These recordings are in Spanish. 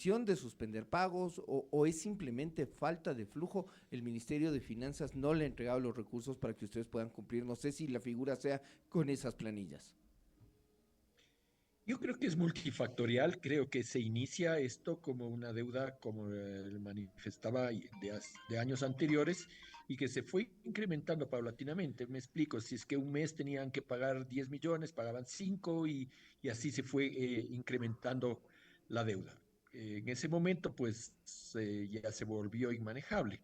de suspender pagos o es simplemente falta de flujo? El Ministerio de Finanzas no le ha entregado los recursos para que ustedes puedan cumplir. No sé si la figura sea con esas planillas. Yo creo que es multifactorial, creo que se inicia esto como una deuda, como manifestaba de años anteriores, y que se fue incrementando paulatinamente. Me explico, si es que un mes tenían que pagar 10 millones, pagaban 5 y así se fue incrementando la deuda. En ese momento, pues ya se volvió inmanejable.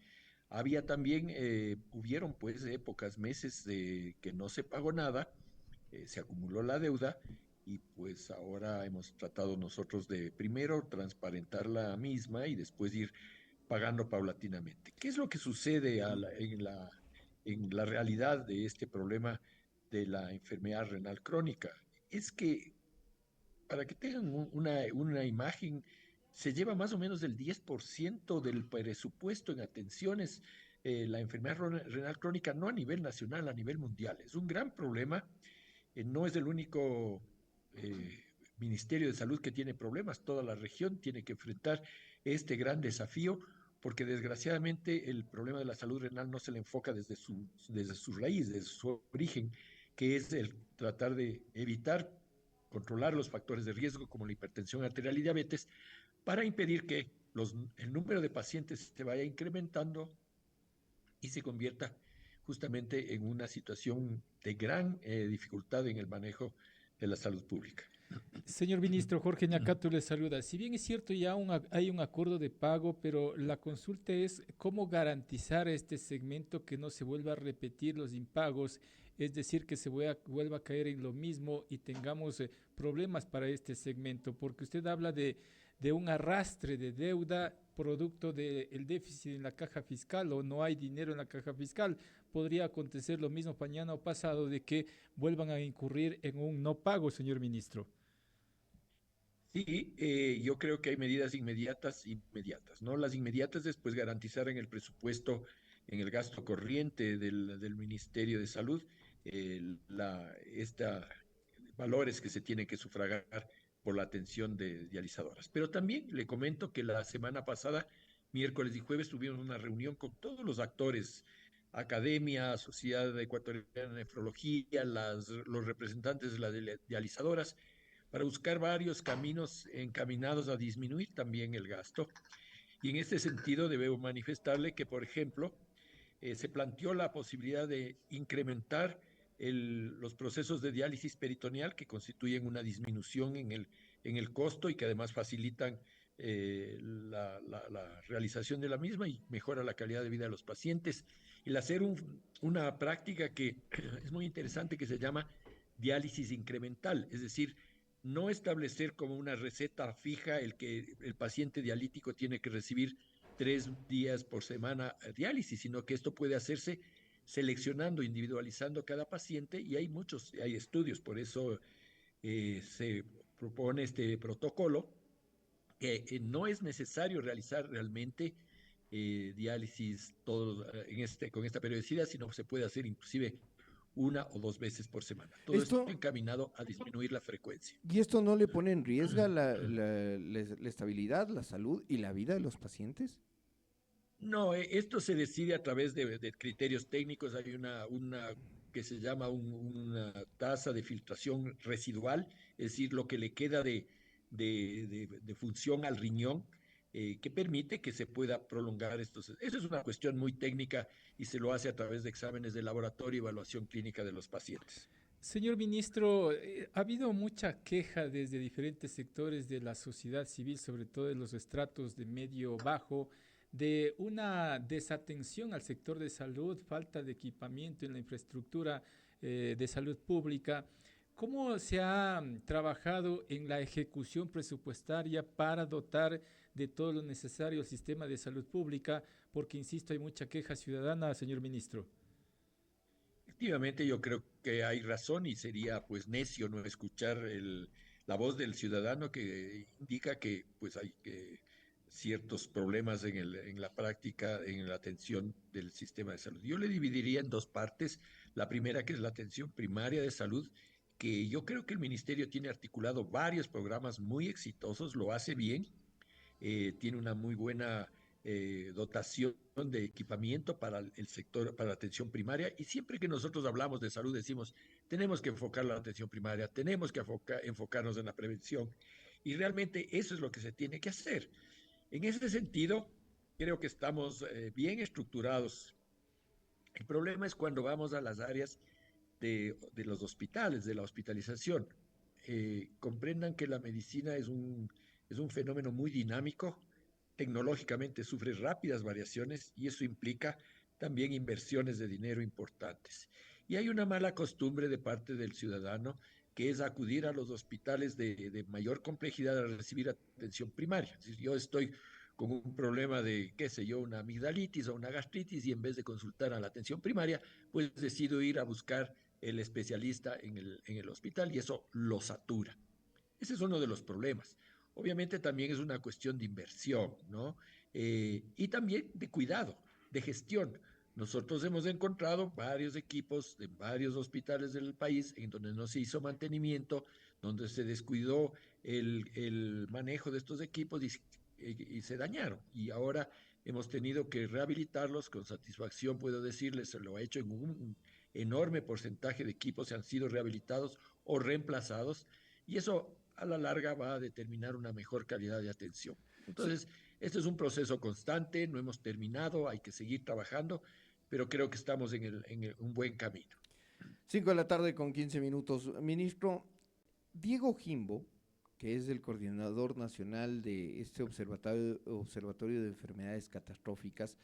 Había también, hubieron pues épocas, meses de que no se pagó nada, se acumuló la deuda y pues ahora hemos tratado nosotros de primero transparentar la misma y después ir pagando paulatinamente. ¿Qué es lo que sucede en la realidad de este problema de la enfermedad renal crónica? Es que para que tengan una imagen, se lleva más o menos el 10% del presupuesto en atenciones, la enfermedad renal crónica, no a nivel nacional, a nivel mundial. Es un gran problema, no es el único Ministerio de Salud que tiene problemas, toda la región tiene que enfrentar este gran desafío, porque desgraciadamente el problema de la salud renal no se le enfoca desde su raíz, desde su origen, que es el tratar de evitar controlar los factores de riesgo como la hipertensión arterial y diabetes para impedir que el número de pacientes se vaya incrementando y se convierta justamente en una situación de gran dificultad en el manejo de la salud pública. Señor ministro, Jorge Ñacato le saluda. Si bien es cierto, ya hay un acuerdo de pago, pero la consulta es cómo garantizar a este segmento que no se vuelva a repetir los impagos, es decir, que vuelva a caer en lo mismo y tengamos problemas para este segmento, porque usted habla de un arrastre de deuda producto del déficit en la caja fiscal o no hay dinero en la caja fiscal. Podría acontecer lo mismo mañana o pasado de que vuelvan a incurrir en un no pago, señor ministro. Sí, yo creo que hay medidas inmediatas, ¿no? Las inmediatas es pues garantizar en el presupuesto, en el gasto corriente del Ministerio de Salud, esta valores que se tienen que sufragar por la atención de dializadoras. Pero también le comento que la semana pasada, miércoles y jueves, tuvimos una reunión con todos los actores, academia, Sociedad Ecuatoriana de Nefrología, los representantes de las dializadoras, para buscar varios caminos encaminados a disminuir también el gasto. Y en este sentido debo manifestarle que, por ejemplo, se planteó la posibilidad de incrementar los procesos de diálisis peritoneal que constituyen una disminución en el costo y que además facilitan la realización de la misma y mejora la calidad de vida de los pacientes. El hacer una práctica que es muy interesante que se llama diálisis incremental, es decir, no establecer como una receta fija el que el paciente dialítico tiene que recibir 3 días por semana diálisis, sino que esto puede hacerse seleccionando, individualizando cada paciente y hay estudios, por eso se propone este protocolo que no es necesario realizar realmente diálisis con esta periodicidad, sino que se puede hacer inclusive 1 o 2 veces por semana. Todo esto Esto, encaminado a disminuir la frecuencia. ¿Y esto no le pone en riesgo la estabilidad, la salud y la vida de los pacientes? No, esto se decide a través de criterios técnicos. Hay una que se llama una tasa de filtración residual, es decir, lo que le queda de función al riñón, que permite que se pueda prolongar estos. Eso es una cuestión muy técnica y se lo hace a través de exámenes de laboratorio y evaluación clínica de los pacientes. Señor ministro, ha habido mucha queja desde diferentes sectores de la sociedad civil, sobre todo de los estratos de medio bajo, de una desatención al sector de salud, falta de equipamiento en la infraestructura de salud pública. ¿Cómo se ha trabajado en la ejecución presupuestaria para dotar de todo lo necesario al sistema de salud pública? Porque, insisto, hay mucha queja ciudadana, señor ministro. Efectivamente, yo creo que hay razón y sería pues necio no escuchar la voz del ciudadano que indica que pues hay ciertos problemas en la práctica, en la atención del sistema de salud. Yo le dividiría en dos partes. La primera, que es la atención primaria de salud, que yo creo que el ministerio tiene articulado varios programas muy exitosos, lo hace bien, tiene una muy buena dotación de equipamiento para el sector, para la atención primaria, y siempre que nosotros hablamos de salud decimos, tenemos que enfocar la atención primaria, tenemos que enfocarnos en la prevención, y realmente eso es lo que se tiene que hacer. En ese sentido, creo que estamos bien estructurados. El problema es cuando vamos a las áreas de los hospitales, de la hospitalización. Comprendan que la medicina es un fenómeno muy dinámico, tecnológicamente sufre rápidas variaciones y eso implica también inversiones de dinero importantes. Y hay una mala costumbre de parte del ciudadano que es acudir a los hospitales de mayor complejidad a recibir atención primaria. Si yo estoy con un problema de, qué sé yo, una amigdalitis o una gastritis y en vez de consultar a la atención primaria, pues decido ir a buscar el especialista en el hospital y eso lo satura. Ese es uno de los problemas. Obviamente también es una cuestión de inversión, ¿no? Y también de cuidado, de gestión. Nosotros hemos encontrado varios equipos de varios hospitales del país en donde no se hizo mantenimiento, donde se descuidó el manejo de estos equipos y se dañaron. Y ahora hemos tenido que rehabilitarlos con satisfacción, puedo decirles, se lo ha hecho en un enorme porcentaje de equipos, se han sido rehabilitados o reemplazados, y eso a la larga va a determinar una mejor calidad de atención. Sí. Entonces, este es un proceso constante, no hemos terminado, hay que seguir trabajando, pero creo que estamos en un buen camino. 5 de la tarde con 15 minutos. Ministro, Diego Jimbo, que es el coordinador nacional de este observatorio de enfermedades catastróficas,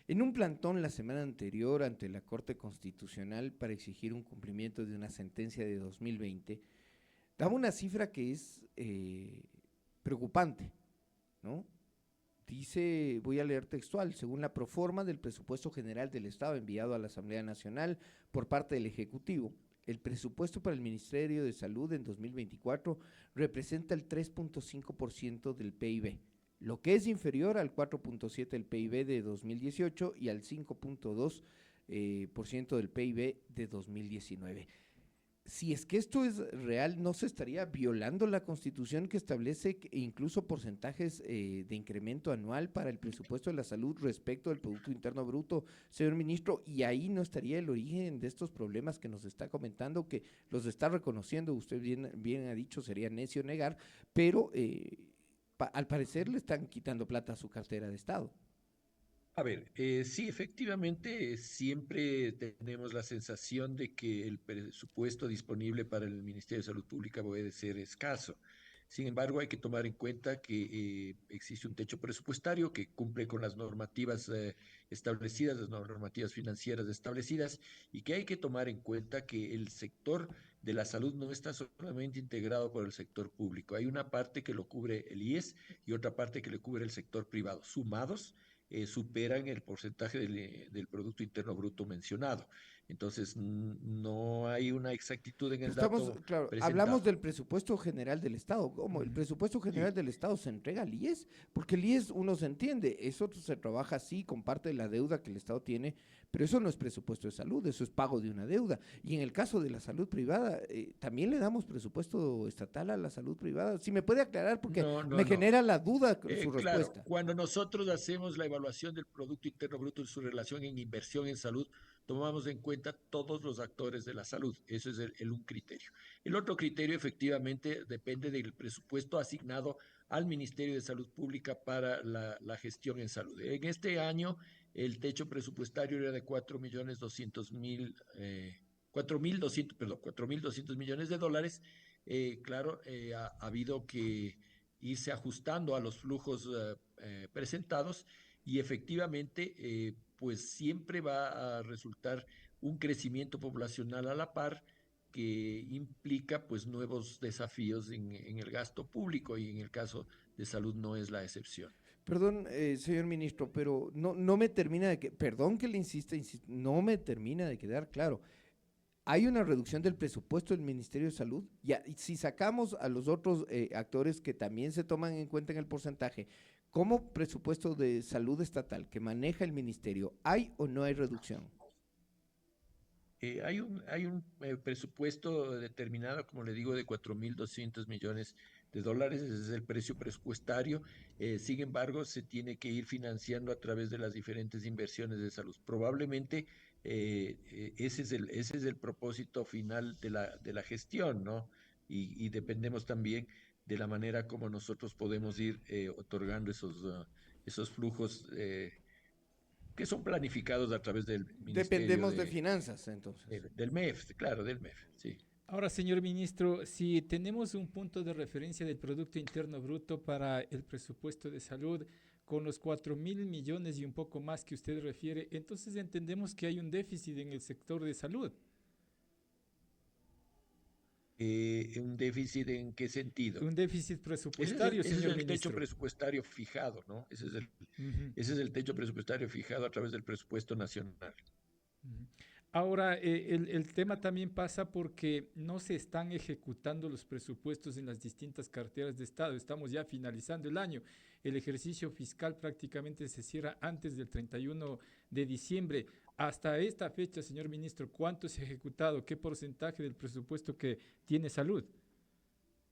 en un plantón la semana anterior ante la Corte Constitucional para exigir un cumplimiento de una sentencia de 2020, daba una cifra que es preocupante, ¿no? Dice, voy a leer textual, según la proforma del presupuesto general del Estado enviado a la Asamblea Nacional por parte del Ejecutivo, el presupuesto para el Ministerio de Salud en 2024 representa el 3.5% del PIB, lo que es inferior al 4.7% del PIB de 2018 y al 5.2% del PIB de 2019. Si es que esto es real, ¿no se estaría violando la Constitución que establece incluso porcentajes de incremento anual para el presupuesto de la salud respecto del Producto Interno Bruto, señor ministro? Y ahí no estaría el origen de estos problemas que nos está comentando, que los está reconociendo, usted bien ha dicho, sería necio negar, pero al parecer le están quitando plata a su cartera de Estado. A ver, sí, efectivamente, siempre tenemos la sensación de que el presupuesto disponible para el Ministerio de Salud Pública puede ser escaso. Sin embargo, hay que tomar en cuenta que existe un techo presupuestario que cumple con las normativas establecidas, las normativas financieras establecidas, y que hay que tomar en cuenta que el sector de la salud no está solamente integrado por el sector público. Hay una parte que lo cubre el IES y otra parte que le cubre el sector privado. Sumados, superan el porcentaje del Producto Interno Bruto mencionado. Entonces, no hay una exactitud en Pero el estamos, dato claro, hablamos presentado. del presupuesto general del Estado. ¿Cómo? El presupuesto general Sí, del Estado se entrega al IES, porque el IES uno se entiende, eso se trabaja así con parte de la deuda que el Estado tiene, pero eso no es presupuesto de salud, eso es pago de una deuda. Y en el caso de la salud privada, también le damos presupuesto estatal a la salud privada. Si me puede aclarar, porque no, no, me no. genera la duda su Claro, respuesta. cuando nosotros hacemos la evaluación del Producto Interno Bruto y su relación en inversión en salud, tomamos en cuenta todos los actores de la salud. Eso es un criterio. El otro criterio efectivamente depende del presupuesto asignado al Ministerio de Salud Pública para la gestión en salud. En este año el techo presupuestario era de 4.200.000, 4.200, perdón, 4.200 millones de dólares. Claro, ha habido que irse ajustando a los flujos presentados y efectivamente pues siempre va a resultar un crecimiento poblacional a la par que implica pues nuevos desafíos en el gasto público y en el caso de salud no es la excepción. Perdón, señor ministro, pero no me termina de que, perdón que le insista, no me termina de quedar claro. Hay una reducción del presupuesto del Ministerio de Salud. Ya, y si sacamos a los otros actores que también se toman en cuenta en el porcentaje, como presupuesto de salud estatal que maneja el ministerio, ¿hay o no hay reducción? Hay un presupuesto determinado, como le digo, de 4.200 millones de dólares, ese es el precio presupuestario. Sin embargo, se tiene que ir financiando a través de las diferentes inversiones de salud. Probablemente ese es el propósito final de la gestión, ¿no? Y dependemos también de la manera como nosotros podemos ir otorgando esos flujos que son planificados a través del Ministerio Dependemos de finanzas, entonces. del MEF, claro, del MEF, sí. Ahora, señor ministro, si tenemos un punto de referencia del Producto Interno Bruto para el presupuesto de salud con los 4.000 millones y un poco más que usted refiere, entonces entendemos que hay un déficit en el sector de salud. ¿Un déficit en qué sentido? Un déficit presupuestario, Ese es señor el techo ministro. presupuestario fijado, ¿no? Ujú. Ese es el techo presupuestario fijado a través del presupuesto nacional. Ujú. Ahora, el tema también pasa porque no se están ejecutando los presupuestos en las distintas carteras de Estado. Estamos ya finalizando el año. El ejercicio fiscal prácticamente se cierra antes del 31 de diciembre. Hasta esta fecha, señor ministro, ¿cuánto se ha ejecutado? ¿Qué porcentaje del presupuesto que tiene salud?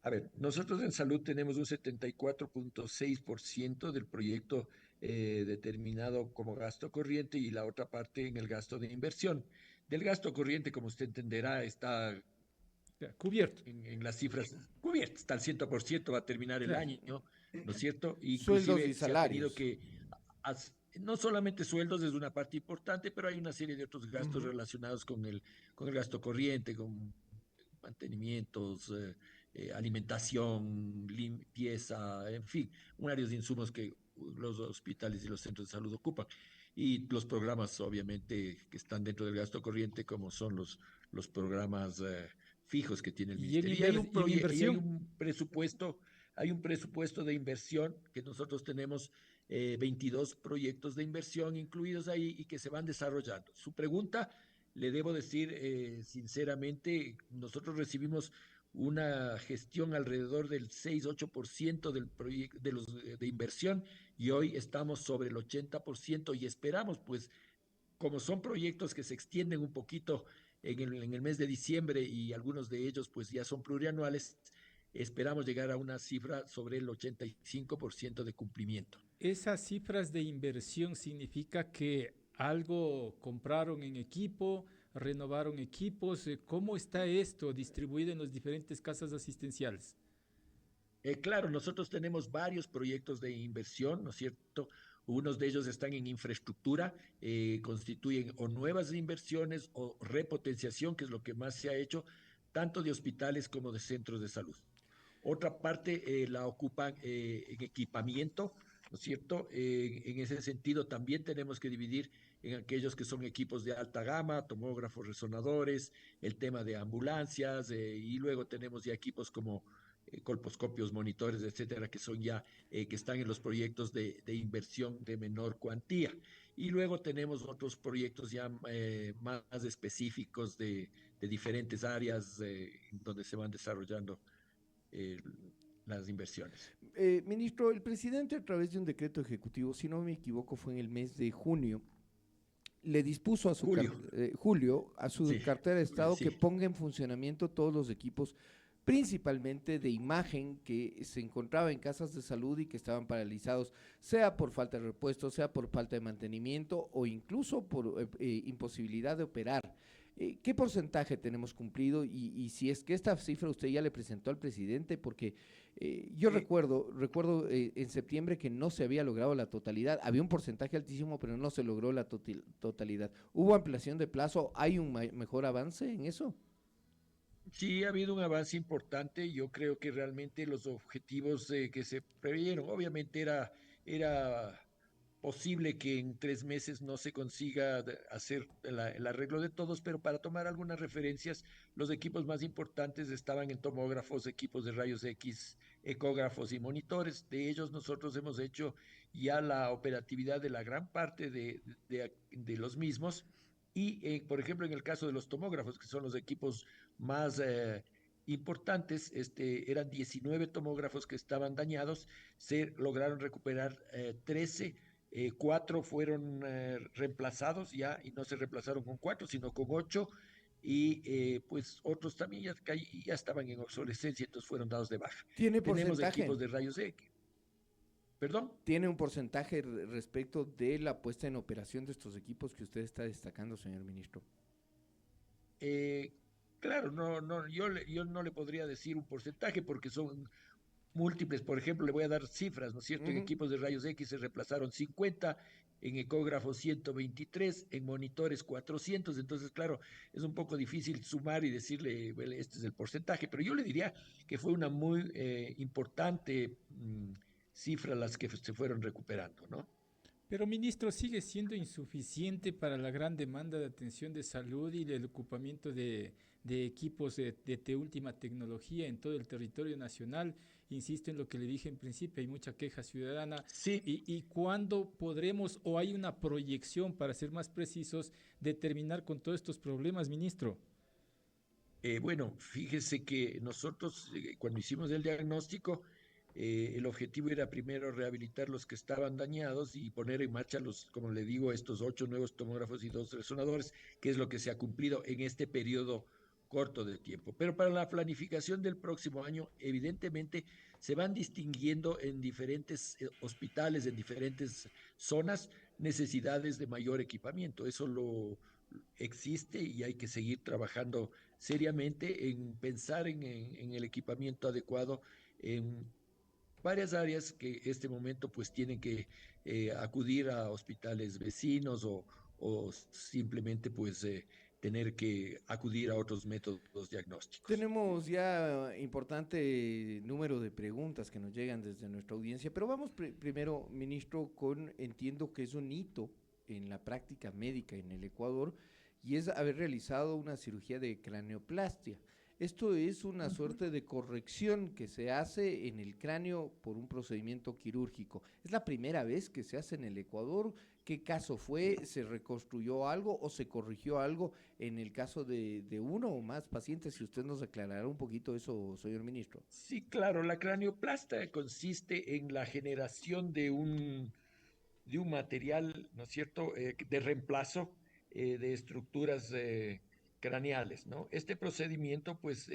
A ver, nosotros en salud tenemos un 74,6% del proyecto determinado como gasto corriente y la otra parte en el gasto de inversión. Del gasto corriente, como usted entenderá, está Ya, cubierto. en las cifras cubiertas, está al 100%, va a terminar el Claro. año, ¿no es cierto? Sueldos y Inclusive se ha tenido salarios. que, no solamente sueldos es una parte importante, pero hay una serie de otros gastos Ujú. relacionados con el gasto corriente, con mantenimientos, alimentación, limpieza, en fin, varios insumos que los hospitales y los centros de salud ocupan. Y los programas, obviamente, que están dentro del gasto corriente, como son los programas fijos que tiene el ¿Y en, ministerio. y en Y hay inversión? hay un presupuesto de inversión que nosotros tenemos 22 proyectos de inversión incluidos ahí y que se van desarrollando. Su pregunta, le debo decir sinceramente, nosotros recibimos una gestión alrededor del 6-8% del proyecto de inversión y hoy estamos sobre el 80% y esperamos pues como son proyectos que se extienden un poquito en el mes de diciembre y algunos de ellos pues ya son plurianuales, esperamos llegar a una cifra sobre el 85% de cumplimiento. Esas cifras de inversión significa que algo compraron en equipo, renovaron equipos. ¿Cómo está esto distribuido en las diferentes casas asistenciales? Claro, nosotros tenemos varios proyectos de inversión, ¿no es cierto? Unos de ellos están en infraestructura, constituyen o nuevas inversiones o repotenciación, que es lo que más se ha hecho, tanto de hospitales como de centros de salud. Otra parte la ocupan en equipamiento, ¿no es cierto? En ese sentido también tenemos que dividir en aquellos que son equipos de alta gama, tomógrafos, resonadores, el tema de ambulancias, y luego tenemos ya equipos como colposcopios, monitores, etcétera, que son ya, que están en los proyectos de inversión de menor cuantía. Y luego tenemos otros proyectos ya más específicos de diferentes áreas donde se van desarrollando eh, las inversiones. Ministro, el presidente a través de un decreto ejecutivo, si no me equivoco, fue en el mes de junio, le dispuso a su Julio, Julio a su sí, cartera de Estado que sí. ponga en funcionamiento todos los equipos, principalmente de imagen que se encontraba en casas de salud y que estaban paralizados, sea por falta de repuesto, sea por falta de mantenimiento o incluso por imposibilidad de operar. ¿Qué porcentaje tenemos cumplido? Y si es que esta cifra usted ya le presentó al presidente, porque yo Eh, recuerdo en septiembre que no se había logrado la totalidad, había un porcentaje altísimo, pero no se logró la totalidad. ¿Hubo ampliación de plazo? ¿Hay un mejor avance en eso? sí, ha habido un avance importante. Yo creo que realmente los objetivos que se preveyeron, obviamente era posible que en 3 meses no se consiga hacer el arreglo de todos, pero para tomar algunas referencias, los equipos más importantes estaban en tomógrafos, equipos de rayos X, ecógrafos y monitores. De ellos nosotros hemos hecho ya la operatividad de la gran parte de los mismos. Y, por ejemplo, en el caso de los tomógrafos, que son los equipos más importantes, eran 19 tomógrafos que estaban dañados, se lograron recuperar 13, 4 fueron reemplazados ya y no se reemplazaron con 4, sino con 8. y pues otros también ya estaban en obsolescencia, entonces fueron dados de baja. ¿Tiene Tenemos porcentaje? equipos de rayos X. ¿Perdón? ¿Tiene un porcentaje respecto de la puesta en operación de estos equipos que usted está destacando, señor ministro? Eh, claro, yo no le podría decir un porcentaje porque son múltiples. Por ejemplo, le voy a dar cifras, ¿no es cierto? En Ujú. equipos de rayos X se reemplazaron 50, en ecógrafos 123, en monitores 400. Entonces, claro, es un poco difícil sumar y decirle, bueno, este es el porcentaje, pero yo le diría que fue una muy importante cifra las que se fueron recuperando, ¿no? Pero, ministro, sigue siendo insuficiente para la gran demanda de atención de salud y el ocupamiento de equipos de última tecnología en todo el territorio nacional. Insisto en lo que le dije en principio, hay mucha queja ciudadana. Sí, ¿Y cuándo podremos, o hay una proyección, para ser más precisos, de terminar con todos estos problemas, ministro? bueno, fíjese que nosotros cuando hicimos el diagnóstico, el objetivo era primero rehabilitar los que estaban dañados y poner en marcha los, como le digo, estos 8 nuevos tomógrafos y 2 resonadores, que es lo que se ha cumplido en este periodo corto de tiempo. Pero para la planificación del próximo año, evidentemente se van distinguiendo en diferentes hospitales, en diferentes zonas, necesidades de mayor equipamiento. Eso lo existe y hay que seguir trabajando seriamente en pensar en el equipamiento adecuado en varias áreas que este momento pues tienen que acudir a hospitales vecinos o simplemente pues tener que acudir a otros métodos diagnósticos. Tenemos ya importante número de preguntas que nos llegan desde nuestra audiencia, pero vamos primero, ministro, entiendo que es un hito en la práctica médica en el Ecuador y es haber realizado una cirugía de craneoplastia. Esto es una suerte de corrección que se hace en el cráneo por un procedimiento quirúrgico. ¿Es la primera vez que se hace en el Ecuador? ¿Qué caso fue? ¿Se reconstruyó algo o se corrigió algo en el caso de uno o más pacientes? Si usted nos aclarará un poquito eso, señor ministro. Sí, claro, la cranioplasta consiste en la generación de un material, ¿no es cierto?, de reemplazo de estructuras craneales, ¿no? Este procedimiento, pues,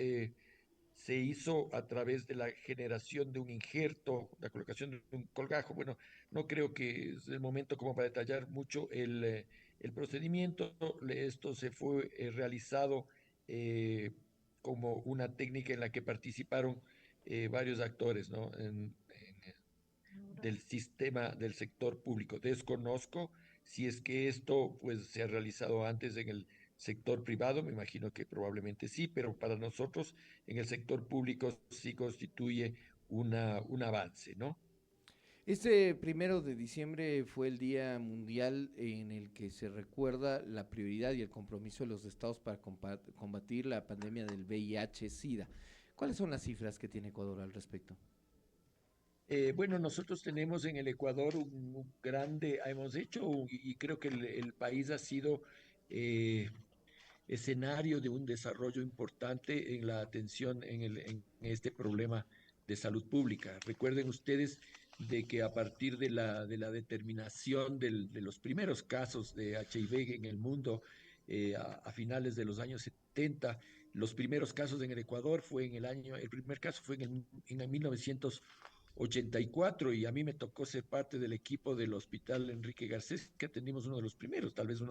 se hizo a través de la generación de un injerto, la colocación de un colgajo. Bueno, no creo que es el momento como para detallar mucho el procedimiento. Esto se fue realizado eh, como una técnica en la que participaron varios actores, ¿no? Del sistema del sector público. Desconozco si es que esto pues se ha realizado antes en el sector privado, me imagino que probablemente sí, pero para nosotros en el sector público sí constituye un avance, ¿no? Este 1 de diciembre fue el Día Mundial en el que se recuerda la prioridad y el compromiso de los estados para combatir la pandemia del VIH-Sida. ¿Cuáles son las cifras que tiene Ecuador al respecto? Bueno, nosotros tenemos en el Ecuador un grande, hemos hecho, y creo que el país ha sido escenario de un desarrollo importante en la atención en este problema de salud pública. Recuerden ustedes de que a partir de la determinación de los primeros casos de HIV en el mundo a finales de los años 70, los primeros casos en el Ecuador fue en el primer caso fue en el 1984 y a mí me tocó ser parte del equipo del Hospital Enrique Garcés, que atendimos uno de los primeros, tal vez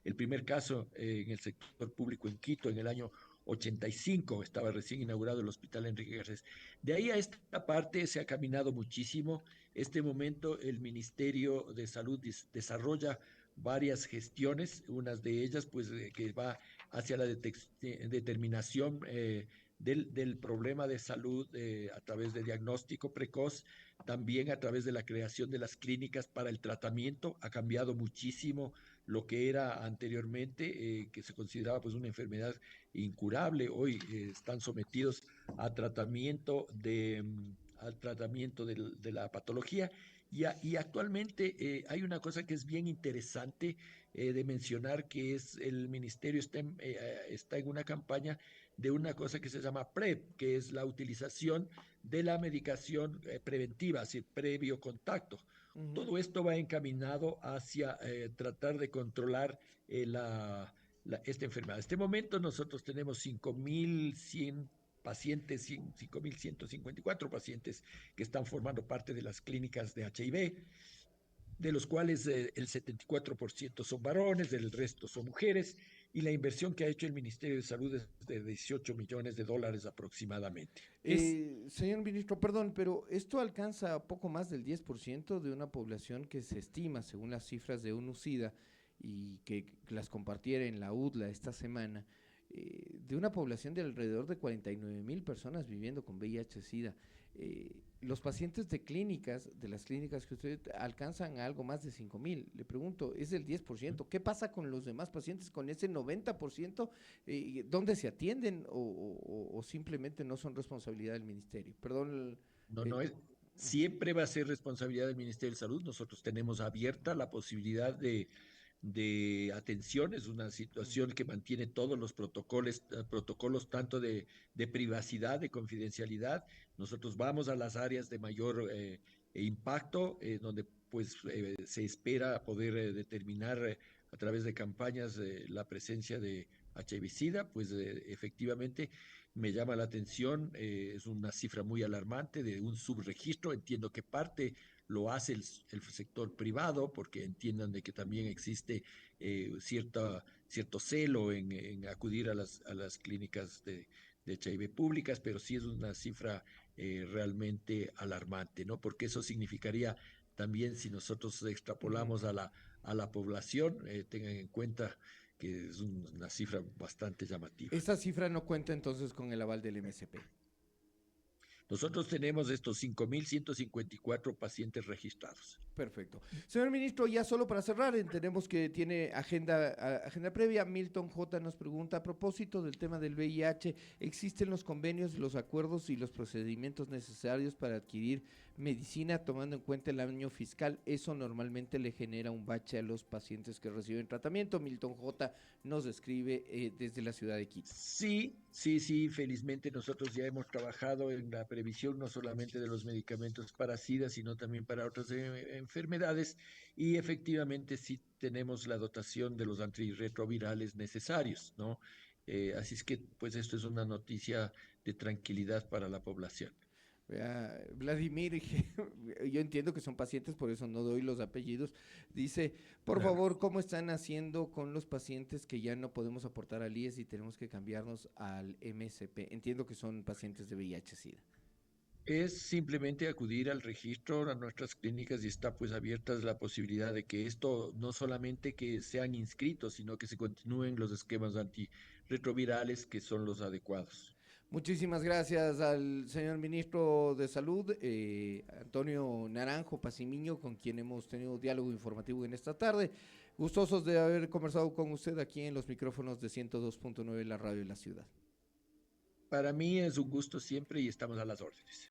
el primer caso en el sector público en Quito en el año 85, estaba recién inaugurado el Hospital Enrique Garcés. De ahí a esta parte se ha caminado muchísimo. Este momento el Ministerio de Salud desarrolla varias gestiones, unas de ellas pues que va hacia la determinación del problema de salud a través de diagnóstico precoz, también a través de la creación de las clínicas para el tratamiento. Ha cambiado muchísimo lo que era anteriormente, que se consideraba pues una enfermedad incurable. Hoy están sometidos a tratamiento al tratamiento de la patología. Y actualmente hay una cosa que es bien interesante de mencionar, que es el ministerio está en una campaña de una cosa que se llama PrEP, que es la utilización de la medicación preventiva, es decir, previo contacto. Ujú. Todo esto va encaminado hacia tratar de controlar la, esta enfermedad. En este momento nosotros tenemos 5.100 pacientes, 5.154 pacientes que están formando parte de las clínicas de HIV, de los cuales el 74% son varones, el resto son mujeres, y la inversión que ha hecho el Ministerio de Salud es de $18 millones aproximadamente. Señor ministro, perdón, pero esto alcanza poco más del 10% de una población que se estima, según las cifras de UNUCIDA, y que las compartiera en la UDLA esta semana, de una población de alrededor de 49,000 personas viviendo con VIH-Sida. Los pacientes de clínicas, de las clínicas que usted alcanzan a algo más de 5,000. Le pregunto, es el 10%. ¿Qué pasa con los demás pacientes, con ese 90%? ¿Dónde se atienden o simplemente no son responsabilidad del ministerio? Perdón. No, no es. Siempre va a ser responsabilidad del Ministerio de Salud. Nosotros tenemos abierta la posibilidad de atención. Es una situación que mantiene todos los protocolos tanto de privacidad, de confidencialidad. Nosotros vamos a las áreas de mayor impacto, donde pues se espera poder determinar a través de campañas la presencia de HIV-Sida, pues efectivamente me llama la atención, es una cifra muy alarmante de un subregistro. Entiendo que parte lo hace el sector privado, porque entiendan de que también existe cierto celo en acudir a las clínicas de HIV públicas, pero sí es una cifra realmente alarmante, ¿no? Porque eso significaría también, si nosotros extrapolamos a la población, tengan en cuenta que es una cifra bastante llamativa. Esta cifra no cuenta entonces con el aval del MSP. Nosotros tenemos estos 5.154 pacientes registrados. Perfecto. Señor ministro, ya solo para cerrar, entendemos que tiene agenda previa. Milton J. nos pregunta, a propósito del tema del VIH, ¿existen los convenios, los acuerdos y los procedimientos necesarios para adquirir medicina tomando en cuenta el año fiscal? Eso normalmente le genera un bache a los pacientes que reciben tratamiento. Milton J. nos escribe desde la ciudad de Quito. Sí, felizmente nosotros ya hemos trabajado en la previsión no solamente de los medicamentos para SIDA, sino también para otras enfermedades, y efectivamente sí tenemos la dotación de los antirretrovirales necesarios, ¿no? Así es que pues esto es una noticia de tranquilidad para la población. Vladimir, yo entiendo que son pacientes, por eso no doy los apellidos. Dice, por favor, ¿cómo están haciendo con los pacientes que ya no podemos aportar al IES y tenemos que cambiarnos al MSP? Entiendo que son pacientes de VIH-Sida. Es simplemente acudir al registro a nuestras clínicas y está pues abierta la posibilidad de que esto no solamente que sean inscritos, sino que se continúen los esquemas antirretrovirales que son los adecuados. Muchísimas gracias al señor ministro de Salud, Antonio Naranjo Pacimiño, con quien hemos tenido diálogo informativo en esta tarde. Gustosos de haber conversado con usted aquí en los micrófonos de 102.9, la radio de la ciudad. Para mí es un gusto siempre y estamos a las órdenes.